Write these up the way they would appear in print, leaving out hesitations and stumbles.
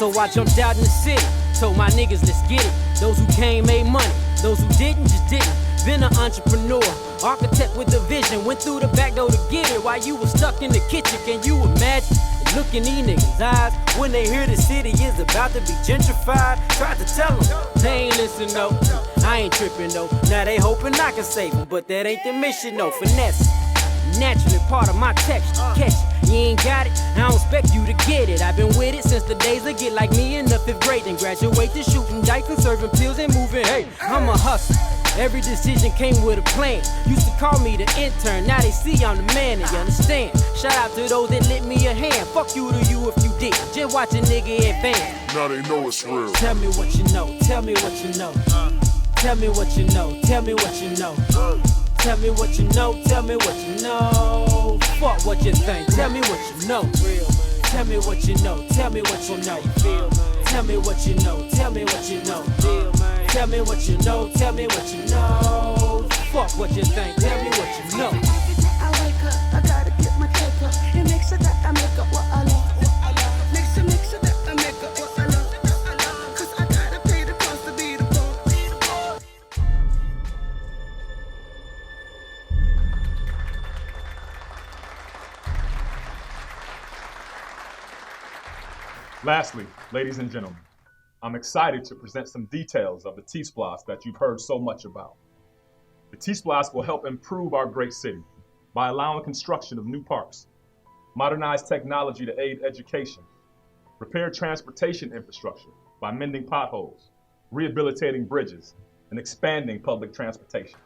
So I jumped out in the city, told my niggas let's get it. Those who came made money, those who didn't just didn't. Been an entrepreneur, architect with a vision. Went through the back door to get it while you were stuck in the kitchen. Can you imagine? Look in these niggas' eyes when they hear the city is about to be gentrified. Tried to tell them, they ain't listen though. I ain't tripping though. Now they hoping I can save them, but that ain't the mission though. Finesse, naturally part of my texture. Catch it, you ain't got it, I don't expect you to get it. I've been with it since the days of get like me in the 5th grade. Then graduate to shooting dice and serving pills and moving. Hey, I'm a hustler. Every decision came with a plan. Used to call me the intern, now they see I'm the man, and you understand. Shout out to those that lent me a hand. Fuck you to you if you did. Just watch a nigga advance. Now they know it's real. Tell me what you know, tell me what you know. Tell me what you know, tell me what you know. Tell me what you know, tell me what you know. Fuck what you think, tell me what you know. Tell me what you know, tell me what you know. Tell me what you know, tell me what you know. Tell me what you know, tell me what you know. Fuck what you think, tell me what you know. I wake up, I gotta get my cake up. And make sure that I make up what I love. Make sure that I make up what I love. Cause I gotta pay the cost to be the boss. Lastly, ladies and gentlemen, I'm excited to present some details of the T-Splosh that you've heard so much about. The T-Splosh will help improve our great city by allowing construction of new parks, modernize technology to aid education, repair transportation infrastructure by mending potholes, rehabilitating bridges, and expanding public transportation.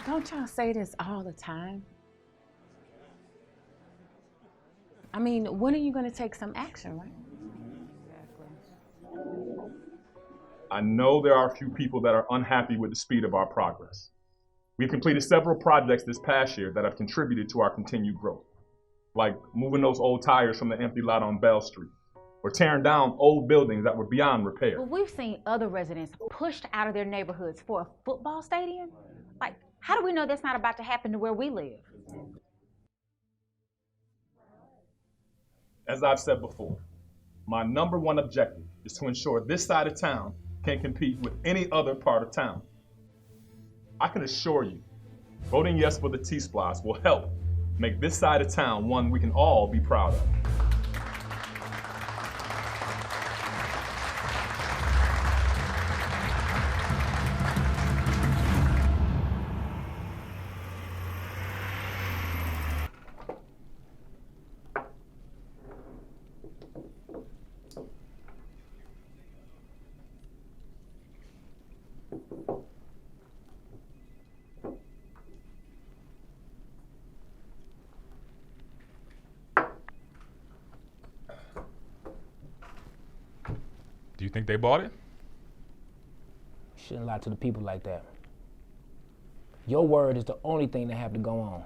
Don't y'all say this all the time? I mean, when are you going to take some action, right? I know there are a few people that are unhappy with the speed of our progress. We've completed several projects this past year that have contributed to our continued growth, like moving those old tires from the empty lot on Bell Street, or tearing down old buildings that were beyond repair. But we've seen other residents pushed out of their neighborhoods for a football stadium. Like, how do we know that's not about to happen to where we live? As I've said before, my number one objective is to ensure this side of town can compete with any other part of town. I can assure you, voting yes for the T-Splosh will help make this side of town one we can all be proud of. Do you think they bought it? Shouldn't lie to the people like that. Your word is the only thing that have to go on.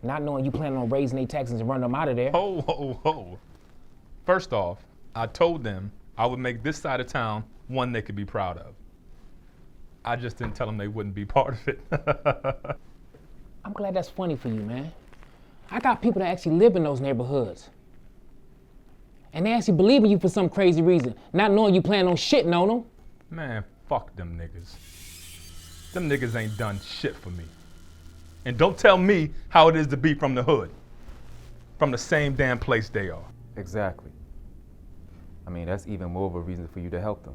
Not knowing you planning on raising their taxes and running them out of there. Ho, ho, ho. First off, I told them I would make this side of town one they could be proud of. I just didn't tell them they wouldn't be part of it. I'm glad that's funny for you, man. I got people that actually live in those neighborhoods. And they actually believe in you for some crazy reason, not knowing you plan on shitting on them. Man, fuck them niggas. Them niggas ain't done shit for me. And don't tell me how it is to be from the hood. From the same damn place they are. Exactly. I mean, that's even more of a reason for you to help them.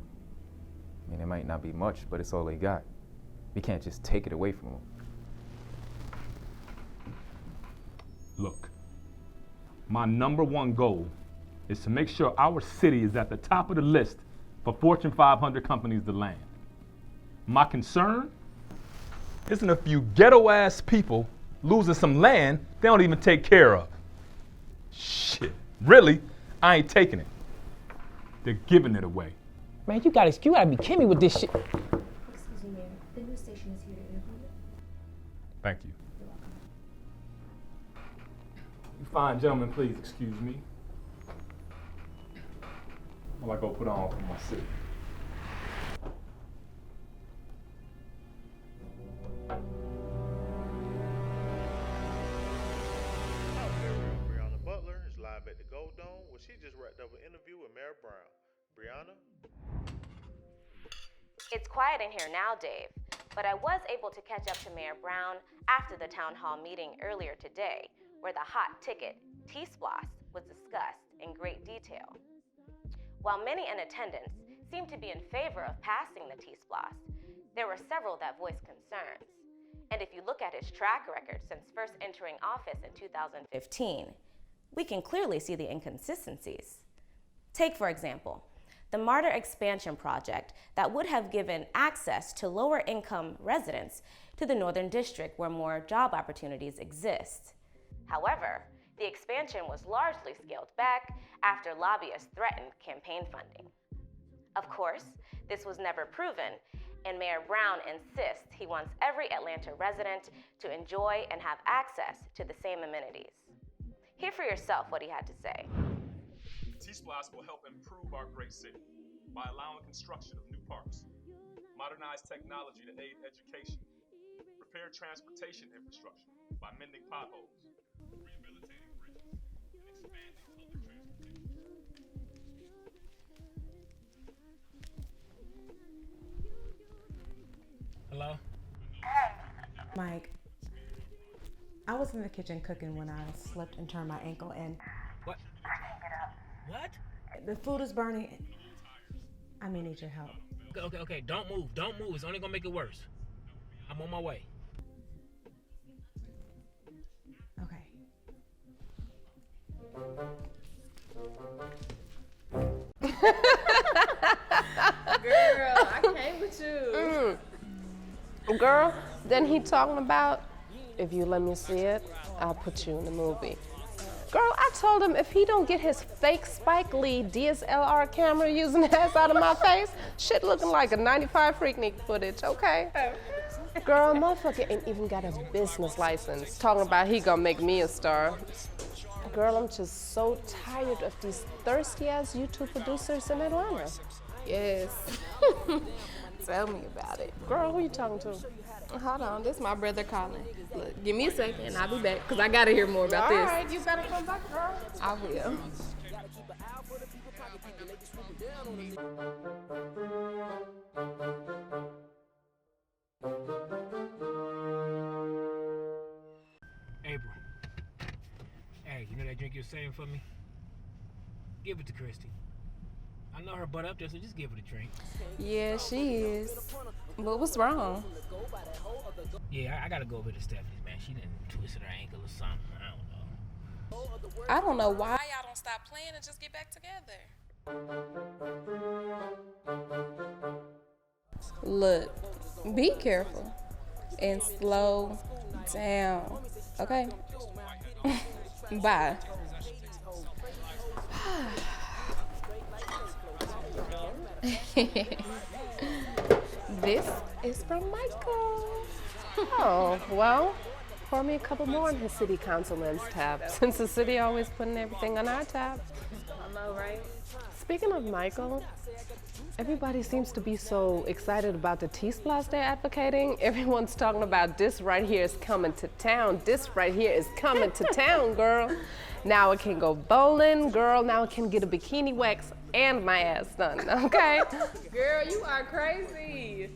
I mean, it might not be much, but it's all they got. We can't just take it away from them. Look, my number one goal is to make sure our city is at the top of the list for Fortune 500 companies to land. My concern isn't a few ghetto-ass people losing some land they don't even take care of. Shit, really, I ain't taking it. They're giving it away. Man, you gotta be kidding me with this shit. Excuse me, ma'am. The news station is here to interview you. Thank you. You're welcome. You fine gentlemen, please excuse me. While I go put on for my city. at the Gold Dome? Well, she just wrapped up an interview with Mayor Brown. Brianna? It's quiet in here now, Dave, but I was able to catch up to Mayor Brown after the town hall meeting earlier today, where the hot ticket, T-Splosh, was discussed in great detail. While many in attendance seemed to be in favor of passing the T-Splosh, there were several that voiced concerns. And if you look at his track record since first entering office in 2015, we can clearly see the inconsistencies. Take, for example, the MARTA expansion project that would have given access to lower-income residents to the Northern District where more job opportunities exist. However, the expansion was largely scaled back after lobbyists threatened campaign funding. Of course, this was never proven, and Mayor Brown insists he wants every Atlanta resident to enjoy and have access to the same amenities. Hear for yourself what he had to say. T-Splosh will help improve our great city by allowing construction of new parks, modernize technology to aid education, repair transportation infrastructure by mending potholes, rehabilitating bridges, and expanding public transportation. Hello? Mike, I was in the kitchen cooking when I slipped and turned my ankle and What? I can't get up. What? The food is burning. I may need your help. Okay. Don't move. It's only gonna make it worse. I'm on my way. Okay. Girl, I came with you. Girl, then he talking about, if you let me see it, I'll put you in the movie. Girl, I told him if he don't get his fake Spike Lee DSLR camera using ass out of my face, shit looking like a 95 Freaknik footage, okay? Girl, motherfucker ain't even got a business license. Talking about he gonna make me a star. Girl, I'm just so tired of these thirsty ass YouTube producers in Atlanta. Yes. Tell me about it. Girl, who you talking to? Hold on, this is my brother calling. Look, give me a second and I'll be back, because I got to hear more about this. All right, you better come back, girl. I will. April. Hey, you know that drink you're saving for me? Give it to Christy. I know her butt up there, so just give her the drink. Yeah, she is. But what's wrong? Yeah, I gotta go over to Stephanie's, man. She done twisted her ankle or something. I don't know. I don't know why y'all don't stop playing and just get back together. Look, be careful and slow down, okay? Bye. This is from Michael. Oh, well, pour me a couple more on his city councilman's tab, since the city always putting everything on our tab. I know, right? Speaking of Michael, everybody seems to be so excited about the T-Splosh they're advocating. Everyone's talking about this right here is coming to town. This right here is coming to town, girl. Now it can go bowling, girl. Now it can get a bikini wax and my ass done, okay? Girl, you are crazy.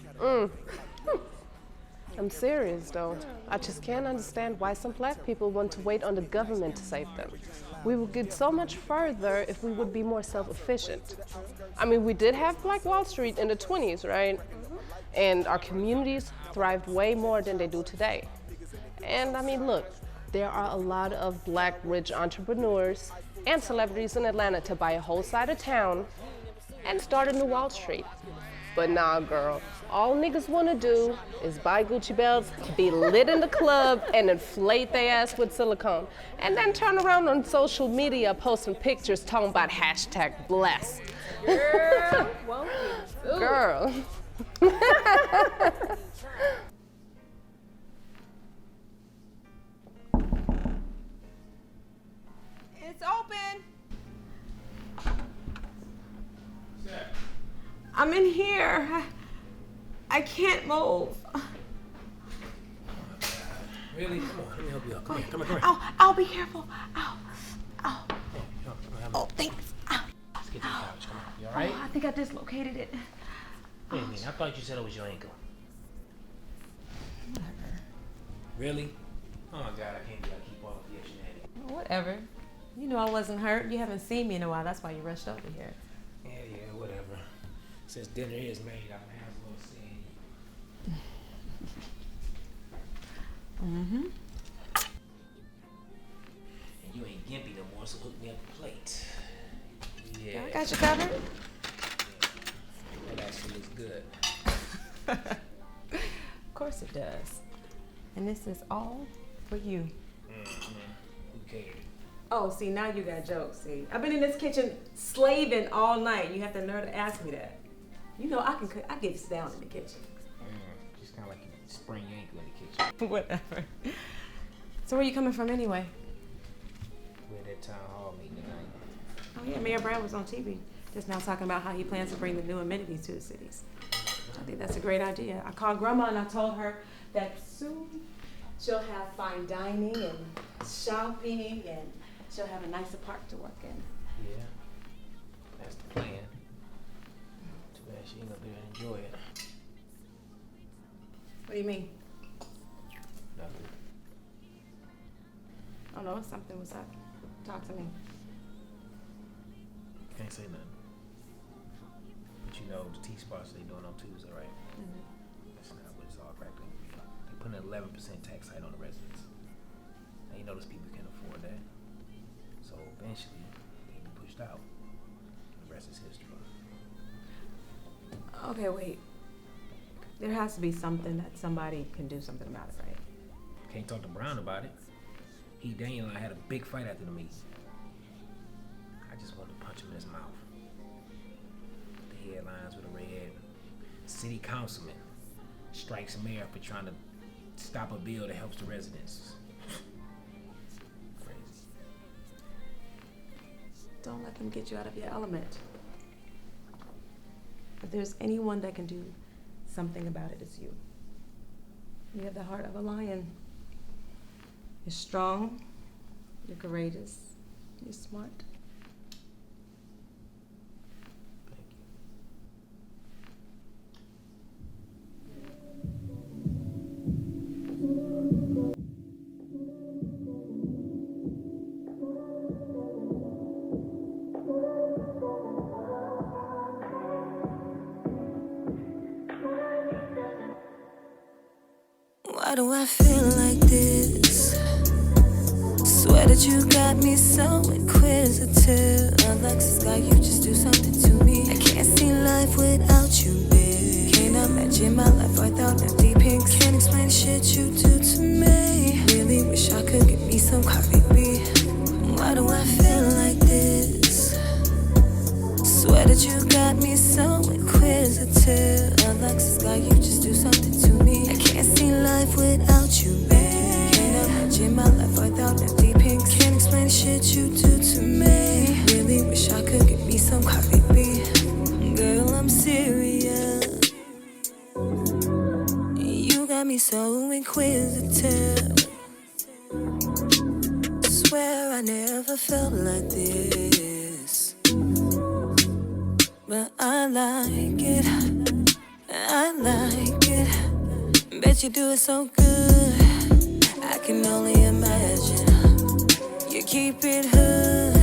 I'm serious though. I just can't understand why some black people want to wait on the government to save them. We would get so much further if we would be more self-efficient. I mean, we did have Black Wall Street in the 20s, right? And our communities thrived way more than they do today. And I mean, look, there are a lot of black rich entrepreneurs and celebrities in Atlanta to buy a whole side of town and start a new Wall Street. But nah, girl, all niggas wanna do is buy Gucci belts, be lit in the club, and inflate their ass with silicone. And then turn around on social media posting pictures talking about #blessed. Girl, won't you? Girl. It's open. I'm in here. I can't move. Really? Come on, let me help you out. Come here. I'll be careful. Ow. Come Oh, thanks. Let's get to the couch. Come on. You alright? Oh, I think I dislocated it. Wait a minute. I thought you said it was your ankle. Whatever. Really? Oh my God, I can't be able to keep all of your shenanigans. Whatever. You know I wasn't hurt. You haven't seen me in a while. That's why you rushed over here. Yeah, whatever. Since dinner is made, I'm gonna have a little scene. Mm-hmm. And you ain't gimpy no more, so hook me up a plate. Yeah. I got you covered. That actually looks good. Of course it does. And this is all for you. Who cares? Oh, see, now you got jokes, see. I've been in this kitchen slaving all night. You have the nerve to ask me that. You know, I can cook. I get down in the kitchen. Just kind of like you sprain your ankle in the kitchen. Whatever. So where you coming from anyway? We're at that town hall meeting tonight. Oh yeah, Mayor Brown was on TV just now talking about how he plans to bring the new amenities to the cities. I think that's a great idea. I called Grandma and I told her that soon she'll have fine dining and shopping and she'll have a nicer park to work in. Yeah, that's the plan. Too bad she ain't gonna be able to enjoy it. What do you mean? Nothing. Oh no, something was up. Talk to me. Can't say nothing. But you know, the T-spots they doing on Tuesday, right? That's not what it's all cracked up to be. They put an 11% tax hike on the residents. And you know those people can't afford that. So eventually, they'll be pushed out. The rest is history. Okay, wait. There has to be something that somebody can do something about it, right? Can't talk to Brown about it. Daniel and I had a big fight after the meeting. I just wanted to punch him in his mouth. The headlines with a red. City councilman strikes mayor for trying to stop a bill that helps the residents. Crazy. Don't let them get you out of your element. If there's anyone that can do something about it, it's you. You have the heart of a lion. You're strong, you're courageous, you're smart. Thank you. Why do I feel like this? Swear that you got me so inquisitive. Alexis, God, you just do something to me. I can't see life without you, babe. Can't imagine my life without empty pinks. Can't explain the shit you do to me. Really wish I could get me some Cardi B. Why do I feel like this? Swear that you got me so inquisitive. Alexis, God, you just do something to me. I can't see life without you, babe. Can't imagine my life without empty pinks. Can't explain the shit you do to me. Really wish I could get me some Cardi B. Girl, I'm serious. You got me so inquisitive. Swear I never felt like this. But I like it. I like it. Bet you do it so good. I can only imagine. You keep it hood,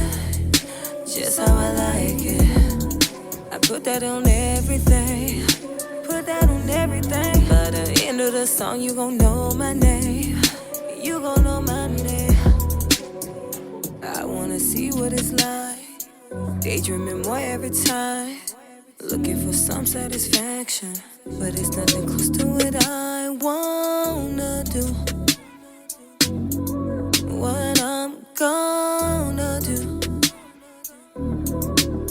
just how I like it. I put that on everything. Put that on everything. By the end of the song, you gon' know my name. You gon' know my name. I wanna see what it's like. Daydreaming more every time. Looking for some satisfaction. But it's nothing close to what I wanna do. What I'm gonna do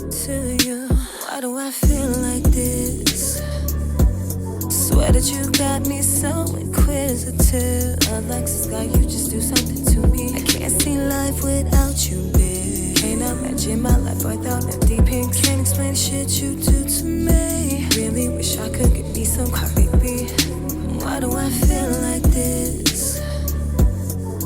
to you. Why do I feel like this? Swear that you got me so inquisitive. Alexis, God, you just do something to me. I can't see life without you, babe. Can't imagine my life without empty pinks. Can't explain the shit you do to me. Really wish I could get me some Cardi B. Why do I feel like this?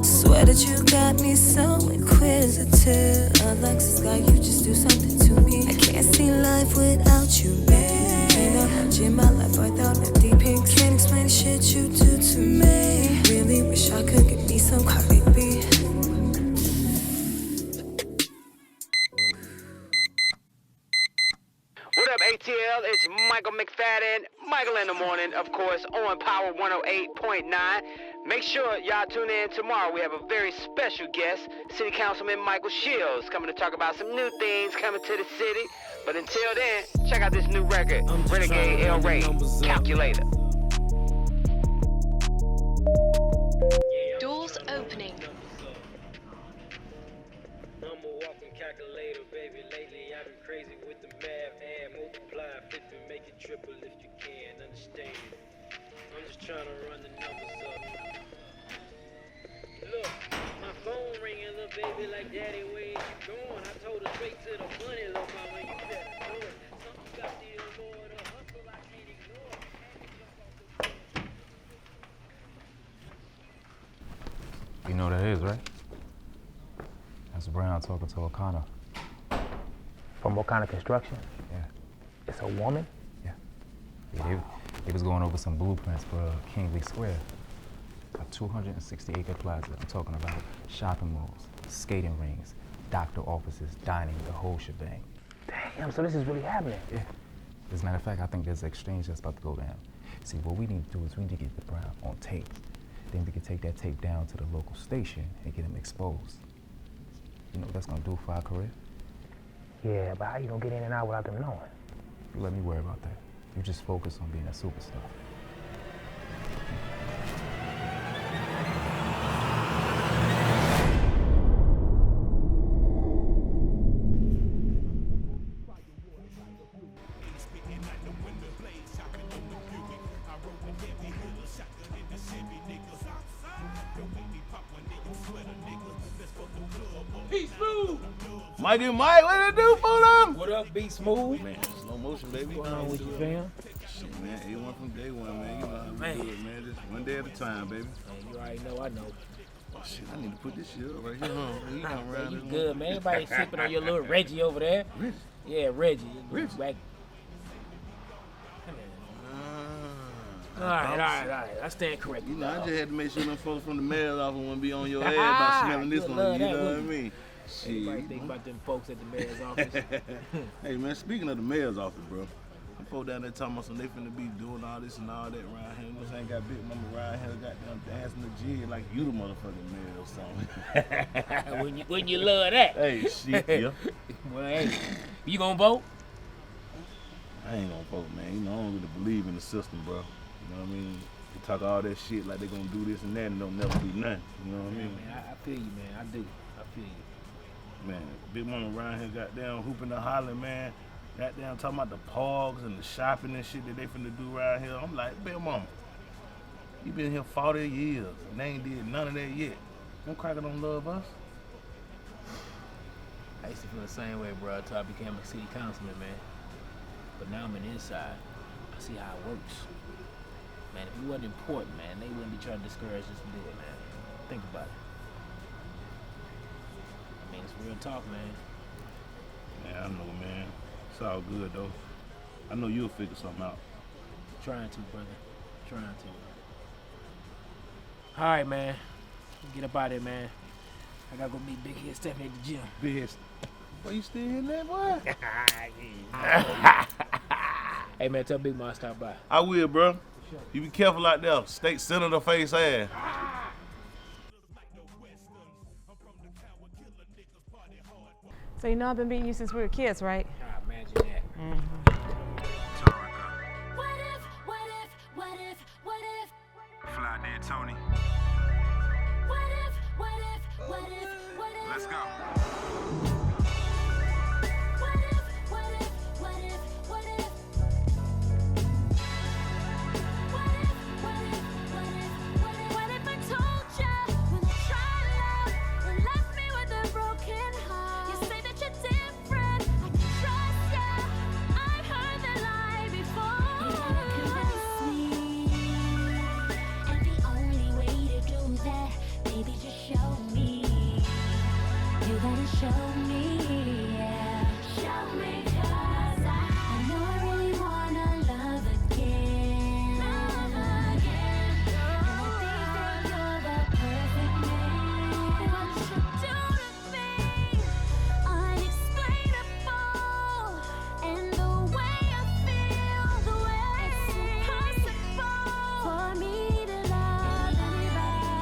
Swear that but you got me so inquisitive. Alexis, God, you just do something to me. I can't see life without you, babe. Ain't not much in my life without that deep pink. Can't explain the shit you do to me. Really wish I could get me some Cardi B. What up, ATL? It's Michael McFadden. Michael in the morning, of course, on Power 108.9. Make sure y'all tune in tomorrow. We have a very special guest, City Councilman Michael Shields, coming to talk about some new things coming to the city. But until then, check out this new record, Renegade El Rey, Calculator. Doors opening. I'm a walking calculator, baby. Lately I've been crazy with the math. Add, multiply, flip and make it triple if you can understand it. I'm just trying to run the numbers up. Look, my phone ringing, little baby, like daddy, where you going? I told her straight to the money, little mama, you better know it. Something got the allure, the hustle I can't ignore. You know what that is, right? That's Brown talking to O'Connor. From what kind of construction? Yeah. It's a woman? Yeah, they was going over some blueprints for Kingsley Square. A 260-acre plaza. I'm talking about shopping malls, skating rings, doctor offices, dining, the whole shebang. Damn, so this is really happening? Yeah. As a matter of fact, I think there's an exchange that's about to go down. See, what we need to do is we need to get the Brown on tape. Then we can take that tape down to the local station and get him exposed. You know what that's gonna do for our career? Yeah, but how you gonna get in and out without them knowing? You let me worry about that. You just focus on being a superstar. Be smooth. Mikey Mike, what it do for them? What up, Be Smooth? Man, slow motion, baby. What's going on with you, fam? Shit, man, A1 from day one, man. You know how we Man. do it, man. Just one day at a time, baby. Man, you already know, I know. Oh, shit, I need to put this shit up right here, huh? You Nah, come man, around you this good, man. Everybody sipping on your little Reggie over there. Reggie? Yeah, Reggie. Reggie? Back. All right. I stand corrected. You know, I just had to make sure them folks from the mayor's office wouldn't be on your ass by smelling this one. You know what I mean? Everybody think about them folks at the mayor's office. Hey, man, speaking of the mayor's office, bro, them folks down there talking about some they finna be doing all this and all that around here. You know what I'm saying? Got Big Mama around here, goddamn dancing the jig like you the motherfucking mayor or something. Wouldn't you love that? Hey, shit, yeah. Well, hey, you gonna vote? I ain't gonna vote, man. You know, I don't really believe in the system, bro. You know what I mean? They talk all that shit like they gonna do this and that and don't never do nothing. You know what I mean? Man, I feel you, man. I do. I feel you. Man, Big Mama around here goddamn hooping and hollering, man. Goddamn talking about the parks and the shopping and shit that they finna do around here. I'm like, Big Mama, you been here 40 years and they ain't did none of that yet. Them crackers don't love us. I used to feel the same way, bro, until I became a city councilman, man. But now I'm an inside. I see how it works. Man, if it wasn't important, man, they wouldn't be trying to discourage us from doing it, man. Think about it. I mean, it's real talk, man. Man, I know, man. It's all good, though. I know you'll figure something out. Trying to, brother. Trying to. All right, man. Get up out of here, man. I gotta go meet Big Head Stephanie at the gym. Big Head. Boy, you still in there, boy? Hey, man, tell Big Mom I stop by. I will, bro. You be careful out there. State Senator face ass. So you know I've been beating you since we were kids, right? Ah, imagine that. Fly there, Tony. Let's go. Baby, just show me. Show me, yeah. Show me, 'cause I know I really wanna love again. Love again. And I think that you're the perfect man. What you do to me, unexplainable. And the way I feel, the way it's impossible for me to love anybody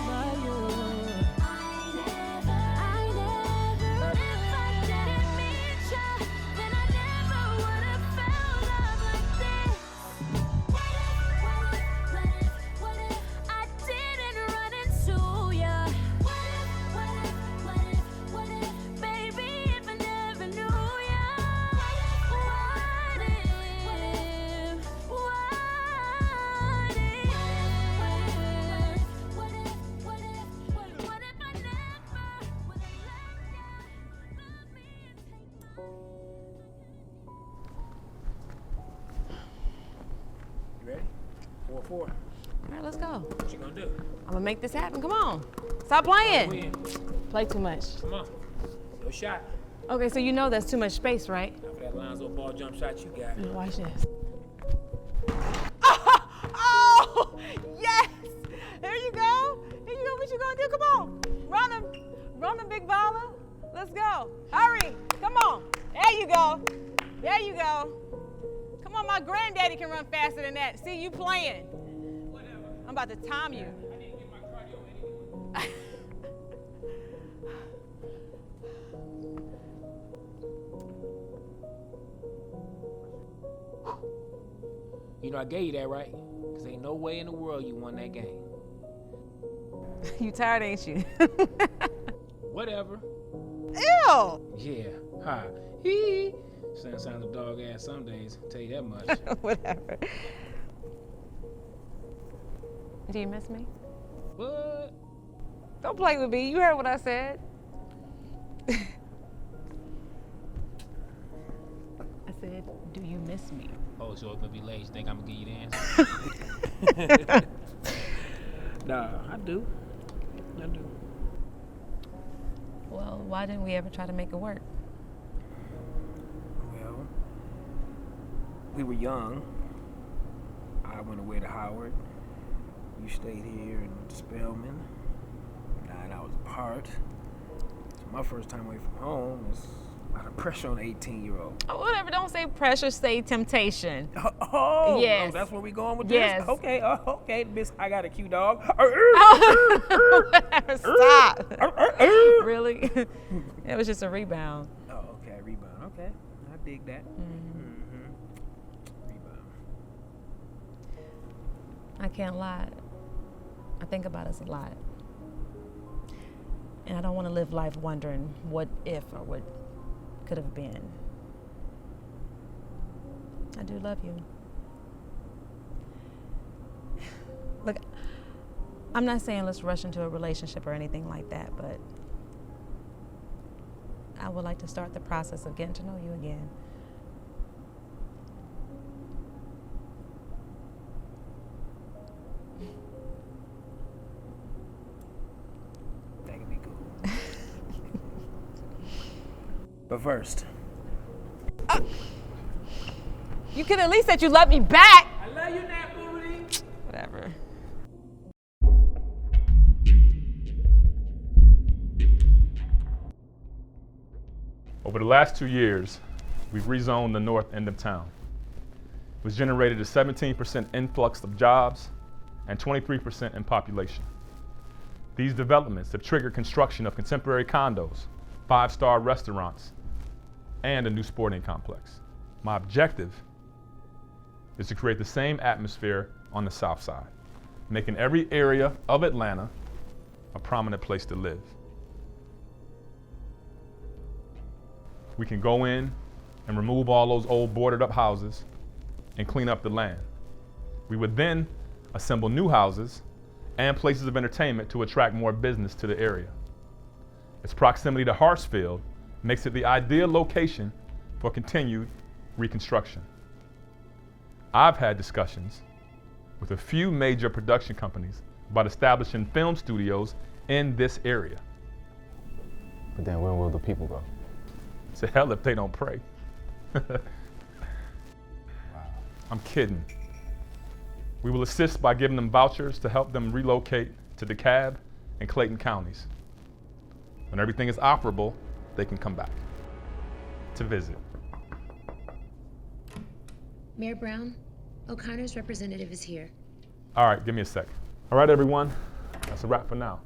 but you. I never, but if I didn't meet you, then I never would have felt love like this. What if I didn't run into you? What if, baby, if I never knew you? What if I never would have let you You ready? 4-4. All right, let's go. What you gonna do? I'm gonna make this happen. Come on. Stop playing. Win. Play too much. Come on. Your shot. Okay, so you know that's too much space, right? After that Lonzo ball jump shot you got. Watch this. Oh, yes! There you go. Here you go. What you gonna do? Come on. Run him, big baller. Let's go. Hurry. Come on. There you go. There you go. Come on, my granddaddy can run faster than that. See, you playing. I'm about to time you. I need to get my cardio anyway. You know I gave you that, right? Because ain't no way in the world you won that game. You tired, ain't you? Whatever. Ew! Yeah. Ha. Hee. Sounds a dog ass some days. I'll tell you that much. Whatever. Do you miss me? What? Don't play with me. You heard what I said. I said, do you miss me? Oh, so it's gonna be late. You think I'm gonna give you the answer? Nah, I do. I do. Well, why didn't we ever try to make it work? Well, we were young. I went away to Howard. You stayed here in Spelman. 9 hours apart. So my first time away from home was a lot of pressure on an 18-year-old. Oh, whatever. Don't say pressure, say temptation. Oh, yes. Oh, that's where we going with yes. this? Okay, okay, miss, I got a cute dog. Whatever, stop. Really? It was just a rebound. Oh, okay, rebound. Okay, I dig that. Rebound. I can't lie. I think about us a lot. And I don't want to live life wondering what if or what could have been. I do love you. Look, I'm not saying let's rush into a relationship or anything like that, but I would like to start the process of getting to know you again. That could be cool. But first. You could at least say you love me back. I love you, Nat Booty. Whatever. Over the last 2 years, we've rezoned the north end of town, which generated a 17% influx of jobs and 23% in population. These developments have triggered construction of contemporary condos, 5-star restaurants, and a new sporting complex. My objective is to create the same atmosphere on the south side, making every area of Atlanta a prominent place to live. We can go in and remove all those old boarded up houses and clean up the land. We would then assemble new houses and places of entertainment to attract more business to the area. Its proximity to Hartsfield makes it the ideal location for continued reconstruction. I've had discussions with a few major production companies about establishing film studios in this area. But then where will the people go? To hell if they don't pray. I'm kidding. We will assist by giving them vouchers to help them relocate to DeKalb and Clayton counties. When everything is operable, they can come back to visit. Mayor Brown, O'Connor's representative is here. All right, give me a sec. All right, everyone, that's a wrap for now.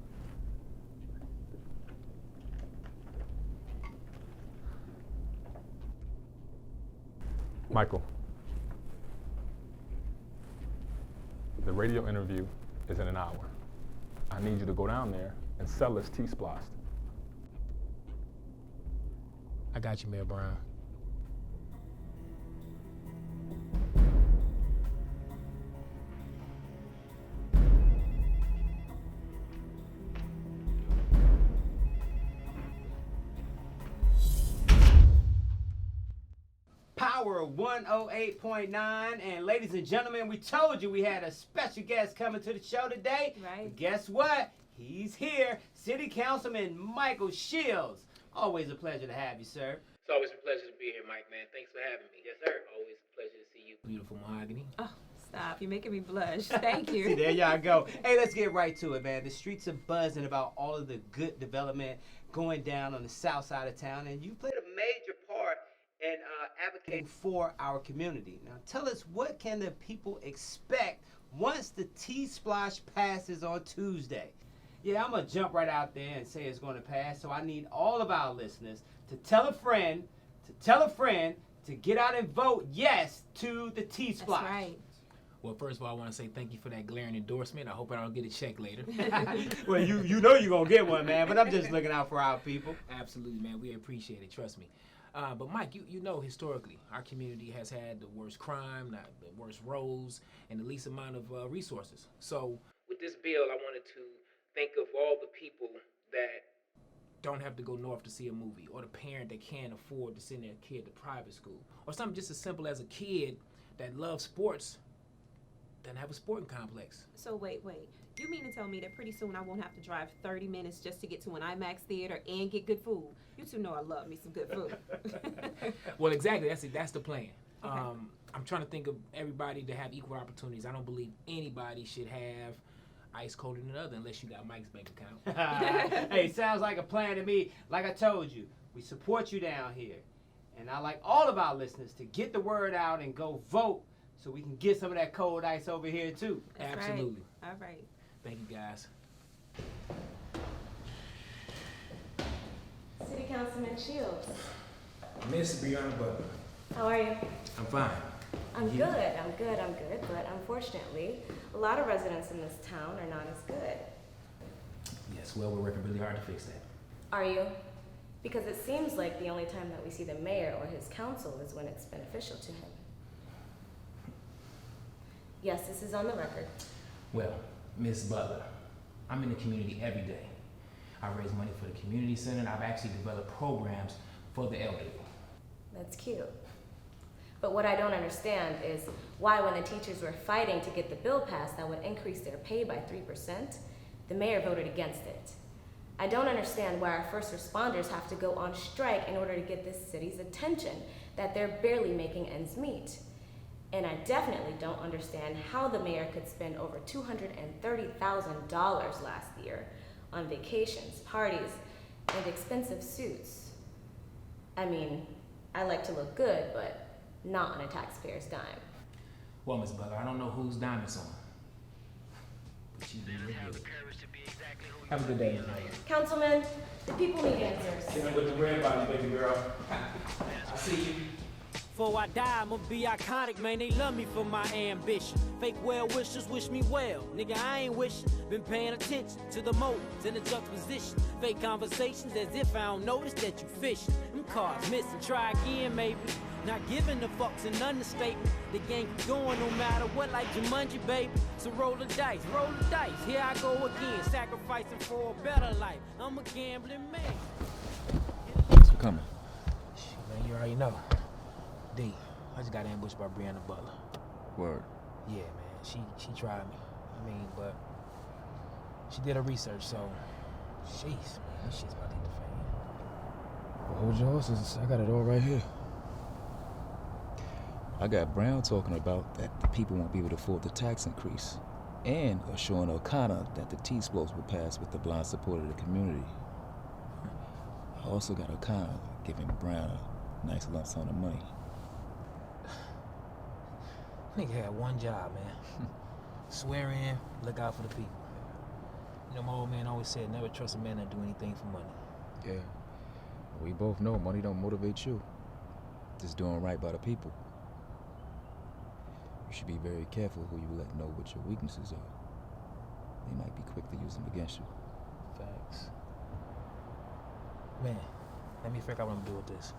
Michael, the radio interview is in an hour. I need you to go down there and sell us T-Splost. I got you, Mayor Brown. Power 108.9, and ladies and gentlemen, we told you we had a special guest coming to the show today. Right. But guess what? He's here, City Councilman Michael Shields. Always a pleasure to have you, sir. It's always a pleasure to be here, Mike, man. Thanks for having me. Yes, sir. Always a pleasure to see you. Beautiful mahogany. Oh, stop. You're making me blush. Thank you. See, there y'all go. Hey, let's get right to it, man. The streets are buzzing about all of the good development going down on the south side of town, and you played a major part in advocating for our community. Now, tell us, what can the people expect once the T-Splosh passes on Tuesday? Yeah, I'm going to jump right out there and say it's going to pass, so I need all of our listeners to tell a friend, to get out and vote yes to the T-Splosh. That's right. Well, first of all, I want to say thank you for that glaring endorsement. I hope I don't get a check later. Well, you know you're going to get one, man, but I'm just looking out for our people. Absolutely, man. We appreciate it. Trust me. But Mike, you know historically, our community has had the worst crime, the worst roads, and the least amount of resources. So with this bill, I wanted to think of all the people that don't have to go north to see a movie, or the parent that can't afford to send their kid to private school, or something just as simple as a kid that loves sports, doesn't have a sporting complex. So wait. You mean to tell me that pretty soon I won't have to drive 30 minutes just to get to an IMAX theater and get good food? You two know I love me some good food. Well, exactly. That's the plan. Okay. I'm trying to think of everybody to have equal opportunities. I don't believe anybody should have ice colder than another unless you got Mike's bank account. Hey, sounds like a plan to me. Like I told you, we support you down here. And I like all of our listeners to get the word out and go vote so we can get some of that cold ice over here, too. That's Absolutely. Right. All right. Thank you, guys. City Councilman Shields. Miss Brianna Butler. How are you? I'm fine. I'm good, but unfortunately, a lot of residents in this town are not as good. Yes, well, we're working really hard to fix that. Are you? Because it seems like the only time that we see the mayor or his council is when it's beneficial to him. Yes, this is on the record. Well, Miss Butler, I'm in the community every day. I raise money for the community center, and I've actually developed programs for the elderly. That's cute. But what I don't understand is why, when the teachers were fighting to get the bill passed that would increase their pay by 3%, the mayor voted against it. I don't understand why our first responders have to go on strike in order to get this city's attention, that they're barely making ends meet. And I definitely don't understand how the mayor could spend over $230,000 last year on vacations, parties, and expensive suits. I mean, I like to look good, but not on a taxpayer's dime. Well, Miss Butler, I don't know whose dime it's on, but you do look good. Have a good day, tonight. Councilman, the people need answers. Get up with the red body, baby girl. I see you. Before I die, I'ma be iconic, man. They love me for my ambition. Fake well wishers wish me well. Nigga, I ain't wishing. Been paying attention to the motives and the juxtaposition. Fake conversations as if I don't notice that you fishing. Them cards missing. Try again, maybe. Not giving a fuck's an understatement. The game keep going no matter what, like Jumanji, baby. So roll the dice, roll the dice. Here I go again, sacrificing for a better life. I'm a gambling man. Thanks for coming. Man, you already know. D, I just got ambushed by Brianna Butler. Word. Yeah, man, she tried me. I mean, but she did her research, so jeez, man, this shit's about to hit the fan. Hold your horses. I got it all right here. I got Brown talking about that the people won't be able to afford the tax increase, and assuring O'Connor that the T-Splows will pass with the blind support of the community. I also got O'Connor giving Brown a nice lump sum of money. Nigga had one job, man. Swear in, look out for the people. You know, my old man always said, never trust a man that do anything for money. Yeah, we both know money don't motivate you. Just doing right by the people. You should be very careful who you let know what your weaknesses are. They might be quick to use them against you. Facts. Man, let me figure out what I'm gonna do with this.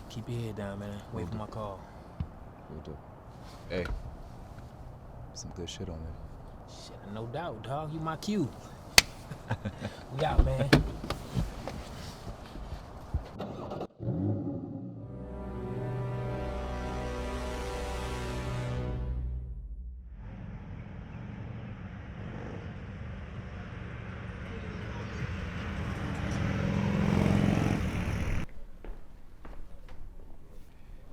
Keep your head down, man. Wait for my call. Will do. Hey, some good shit on there. Shit, no doubt, dog. You my cue. We out, man.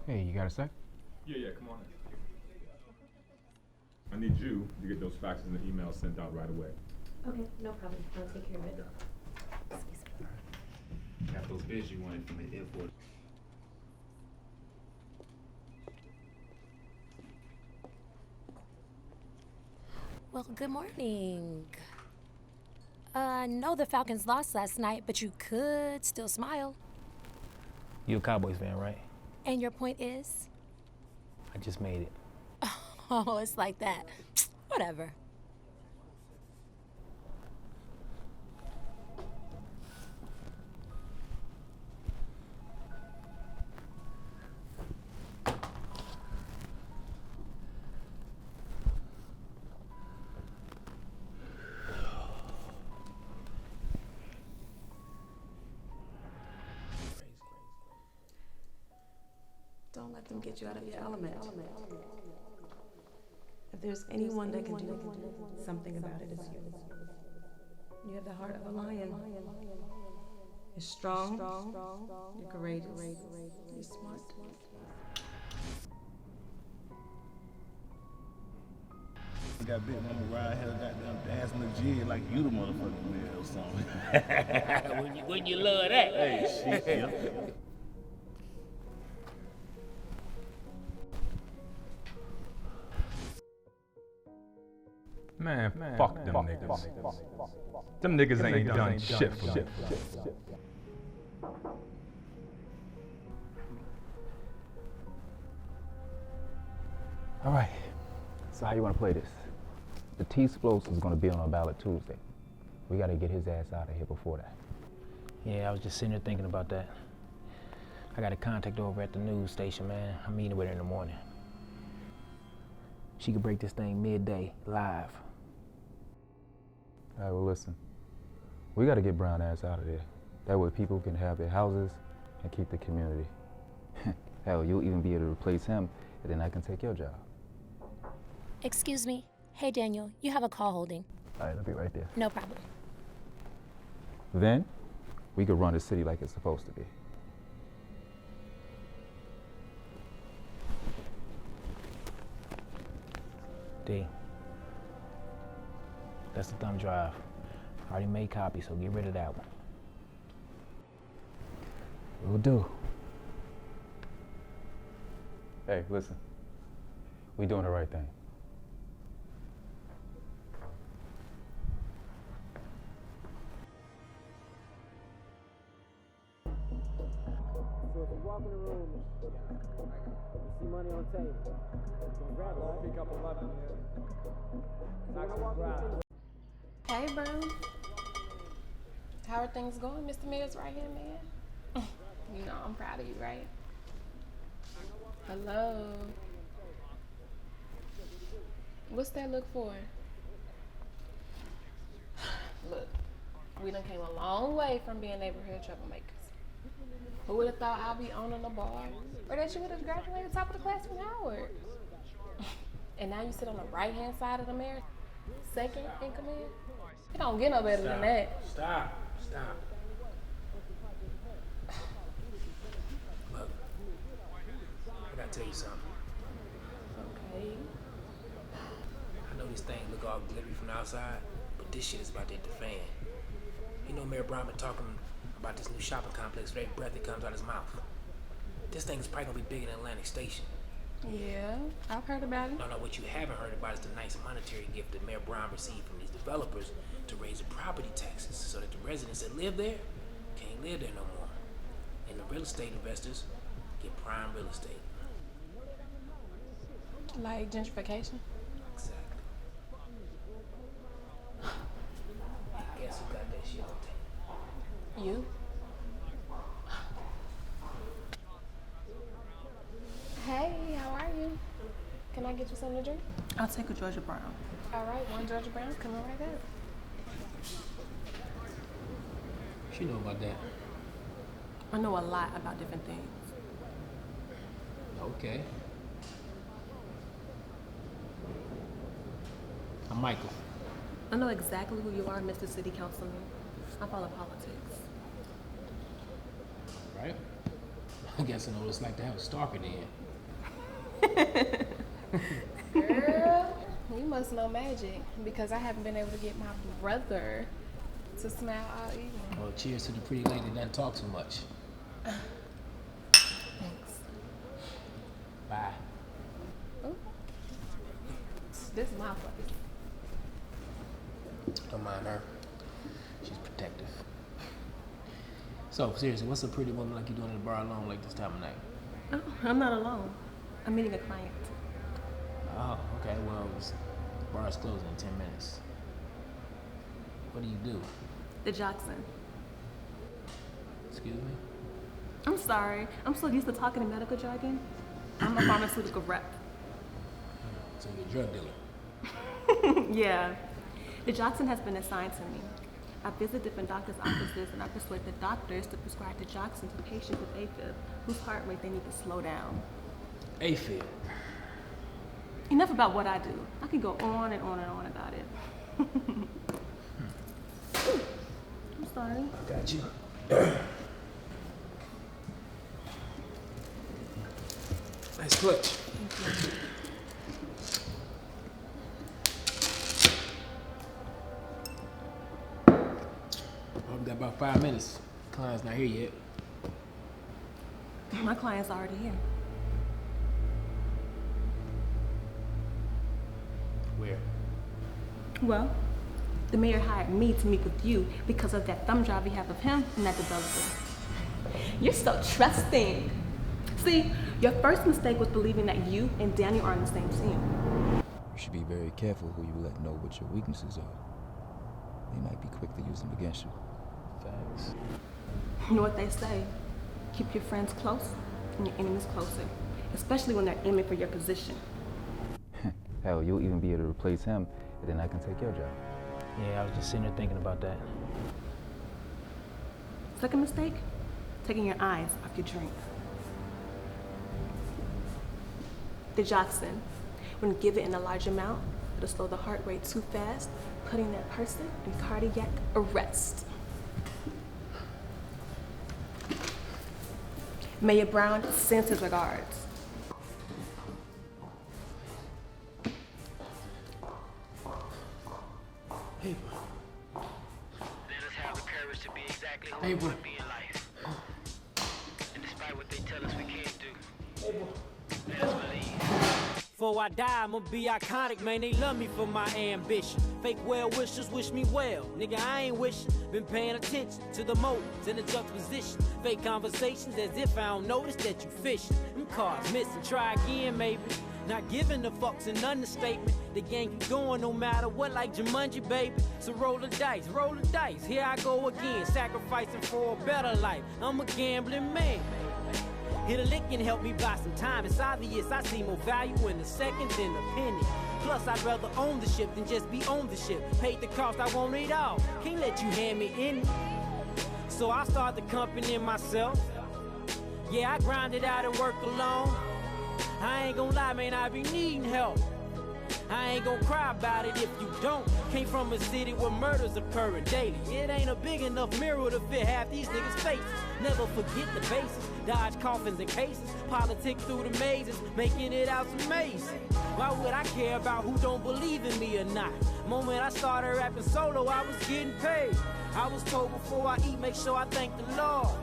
Hey, you got a sec? Yeah, come on in. I need you to get those faxes and emails sent out right away. Okay, no problem. I'll take care of it. Excuse me. Got those bids you wanted from the airport. Well, good morning. I know the Falcons lost last night, but you could still smile. You a Cowboys fan, right? And your point is? I just made it. Oh, it's like that. Whatever. Don't let them get you out of your element. If there's anyone that can do something about it, it's you. You have the heart of a lion. You're strong, you're courageous, you're smart. You got big mama ride here, goddamn dancing the jig like you the motherfucking man or something. Wouldn't you love that? Hey, shit, yeah. Man, fuck them niggas. Them niggas ain't done shit for me. All right, so how you want to play this? The T-Splows is going to be on our ballot Tuesday. We got to get his ass out of here before that. Yeah, I was just sitting there thinking about that. I got a contact over at the news station, man. I'm meeting with her in the morning. She could break this thing midday, live. All right, well, listen. We got to get Brown ass out of there. That way people can have their houses and keep the community. Hell, you'll even be able to replace him, and then I can take your job. Excuse me. Hey, Daniel, you have a call holding. All right, I'll be right there. No problem. Then, we could run the city like it's supposed to be. D. That's the thumb drive. I already made copies, so get rid of that one. Will do. Hey, listen. We doing the right thing. So if you walk in the room, you see money on the table. Grab it. Pick up 11 here. Hey, Brown. How are things going, Mr. Mayor's right-hand man? You know I'm proud of you, right? Hello. What's that look for? Look, we done came a long way from being neighborhood troublemakers. Who would have thought I'd be owning a bar? Or that you would have graduated top of the class from Howard? And now you sit on the right-hand side of the mayor, second in command? It don't get no better than that. Stop. tell you something. Okay. I know these things look all glittery from the outside, but this shit is about to hit the fan. You know Mayor Brown been talking about this new shopping complex for every breath that comes out his mouth. This thing is probably gonna be bigger than Atlantic Station. Yeah, I've heard about it. No, what you haven't heard about is the nice monetary gift that Mayor Brown received from these developers to raise the property taxes so that the residents that live there can't live there no more. And the real estate investors get prime real estate. Like gentrification? Exactly. Guess who got that shit on tape? You? Hey, how are you? Can I get you something to drink? I'll take a Georgia Brown. All right, one Georgia Brown coming right up. What you know about that? I know a lot about different things. Okay. I'm Michael. I know exactly who you are, Mr. City Councilman. I follow politics. Right? I guess I know what it's like to have a stalker then. Girl, you must know magic because I haven't been able to get my brother to smile all evening. Well, cheers to the pretty lady that doesn't talk too much. Thanks. Bye. Ooh. This is my place. Don't mind her. She's protective. So, seriously, what's a pretty woman like you doing in the bar alone like this time of night? Oh, I'm not alone. I'm meeting a client. Oh, okay. Well, the bar's closing in 10 minutes. What do you do? The Jackson. Excuse me? I'm sorry. I'm so used to talking in medical jargon. I'm a pharmaceutical rep. So you're a drug dealer? Yeah. The Jackson has been assigned to me. I visit different doctors' offices and I persuade the doctors to prescribe the Jackson to patients with AFib whose heart rate they need to slow down. AFib? Enough about what I do. I can go on and on and on about it. I'm sorry. Got you. Nice clutch. Thank you. Well, we got about 5 minutes. Client's not here yet. My client's already here. Where? Well, the mayor hired me to meet with you because of that thumb drive we have of him and that developer. You're so trusting. See, your first mistake was believing that you and Daniel are on the same team. You should be very careful who you let know what your weaknesses are. They might be quick to use them against you. Thanks. You know what they say? Keep your friends close and your enemies closer, especially when they're aiming for your position. Hell, you'll even be able to replace him, and then I can take your job. Yeah, I was just sitting there thinking about that. Second mistake? Taking your eyes off your drink. The Jackson, when given in a large amount, it'll slow the heart rate too fast, putting that person in cardiac arrest. Mayor Brown sends his regards. Paper. Let us have the courage to be exactly who we Paper. want to be in life. And despite what they tell us we can't do, let us believe. Before I die, I'ma be iconic, man. They love me for my ambition. Fake well wishers wish me well. Nigga, I ain't wishing. Been paying attention to the motives and the juxtaposition. Fake conversations as if I don't notice that you fishing. Them cards missing, try again, maybe. Not giving a fuck's an understatement. The game keep going no matter what, like Jumanji, baby. So roll the dice, roll the dice. Here I go again, sacrificing for a better life. I'm a gambling man. Hit a lick and help me buy some time. It's obvious I see more value in a second than a penny. Plus, I'd rather own the ship than just be on the ship. Paid the cost, I want it all. Can't let you hand me any. So I start the company myself. Yeah, I grind it out and work alone. I ain't gonna lie, man, I be needing help. I ain't gon' cry about it if you don't. Came from a city where murders occurring daily. It ain't a big enough mirror to fit half these niggas' faces. Never forget the basics. Dodge coffins and cases. Politic through the mazes. Making it out's amazing. Why would I care about who don't believe in me or not? Moment I started rapping solo, I was getting paid. I was told before I eat, make sure I thank the Lord.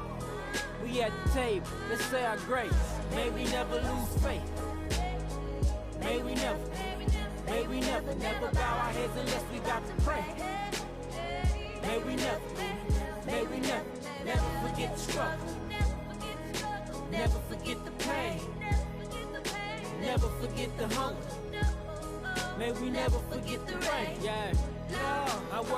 We at the table, let's say our grace. May we never lose faith. May we never bow our heads unless we got to pray. May we never forget the struggle. Never forget the pain. Never forget the hunger. May we never forget the rain. Yeah. I work